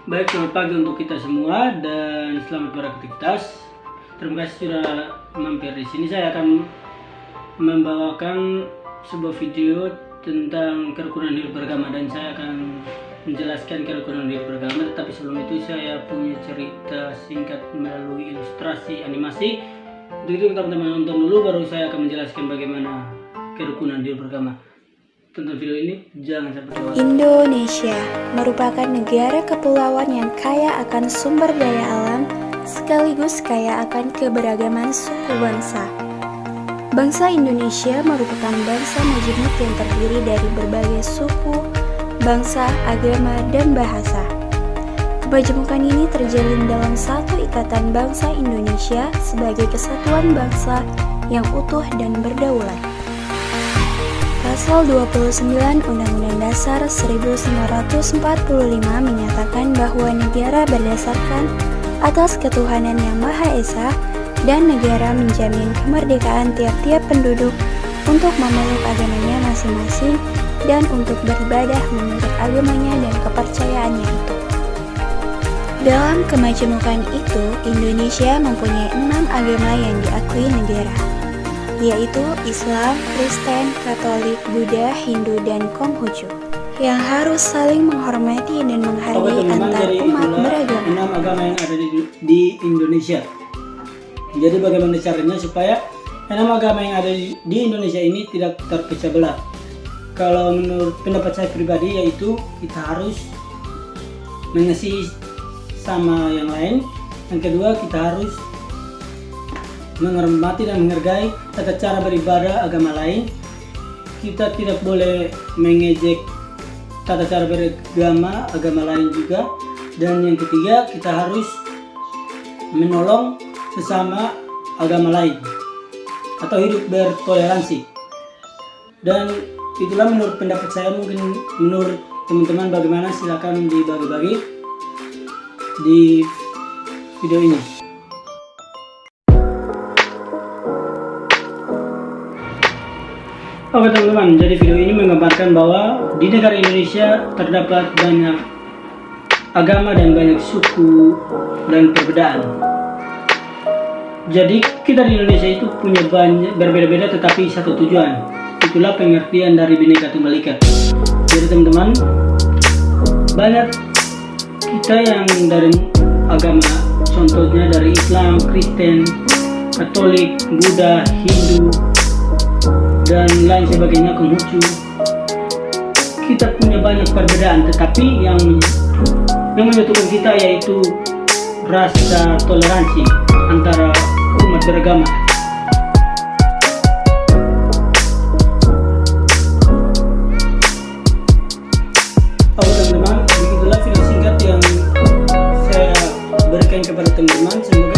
Baik, selamat pagi untuk kita semua dan selamat beraktivitas. Terima kasih sudah mampir di sini. Saya akan membawakan sebuah video tentang kerukunan hidup beragama dan saya akan menjelaskan kerukunan hidup beragama. Tetapi sebelum itu saya punya cerita singkat melalui ilustrasi animasi. Untuk itu teman-teman nonton dulu, baru saya akan menjelaskan bagaimana kerukunan hidup beragama. Tonton video ini, jangan sampai lewat. Indonesia merupakan negara kepulauan yang kaya akan sumber daya alam, sekaligus kaya akan keberagaman suku bangsa. Bangsa Indonesia merupakan bangsa majemuk yang terdiri dari berbagai suku, bangsa, agama, dan bahasa. Kemajemukan ini terjalin dalam satu ikatan bangsa Indonesia sebagai kesatuan bangsa yang utuh dan berdaulat. Pasal 29 Undang-Undang Dasar 1945 menyatakan bahwa negara berdasarkan atas ketuhanan yang Maha Esa dan negara menjamin kemerdekaan tiap-tiap penduduk untuk memeluk agamanya masing-masing dan untuk beribadah menurut agamanya dan kepercayaannya itu. Dalam kemajemukan itu, Indonesia mempunyai 6 agama yang diakui negara, yaitu Islam, Kristen, Katolik, Buddha, Hindu, dan Konghucu, yang harus saling menghormati dan menghargai antar umat beragama. 6 agama yang ada di Indonesia. Jadi bagaimana caranya supaya 6 agama yang ada di Indonesia ini tidak terpecah belah? Kalau menurut pendapat saya pribadi, yaitu kita harus mengasihi sama yang lain. Yang kedua, kita harus menghormati dan menghargai tata cara beribadah agama lain. Kita tidak boleh mengejek tata cara beragama agama lain juga. Dan yang ketiga, kita harus menolong sesama agama lain atau hidup bertoleransi. Dan itulah menurut pendapat saya. Mungkin menurut teman-teman bagaimana, silakan dibagi-bagi di video ini. Oke teman-teman, jadi video ini menggambarkan bahwa di negara Indonesia terdapat banyak agama dan banyak suku dan perbedaan. Jadi kita di Indonesia itu punya banyak berbeda-beda tetapi satu tujuan. Itulah pengertian dari Bhinneka Tunggal Ika. Jadi teman-teman, banyak kita yang dari agama, contohnya dari Islam, Kristen, Katolik, Buddha, Hindu, dan lain sebagainya, Konghucu. Kita punya banyak perbedaan, tetapi yang menyatukan kita yaitu rasa toleransi antara umat beragama. Oke teman-teman, begitulah video singkat yang saya berikan kepada teman-teman. Semoga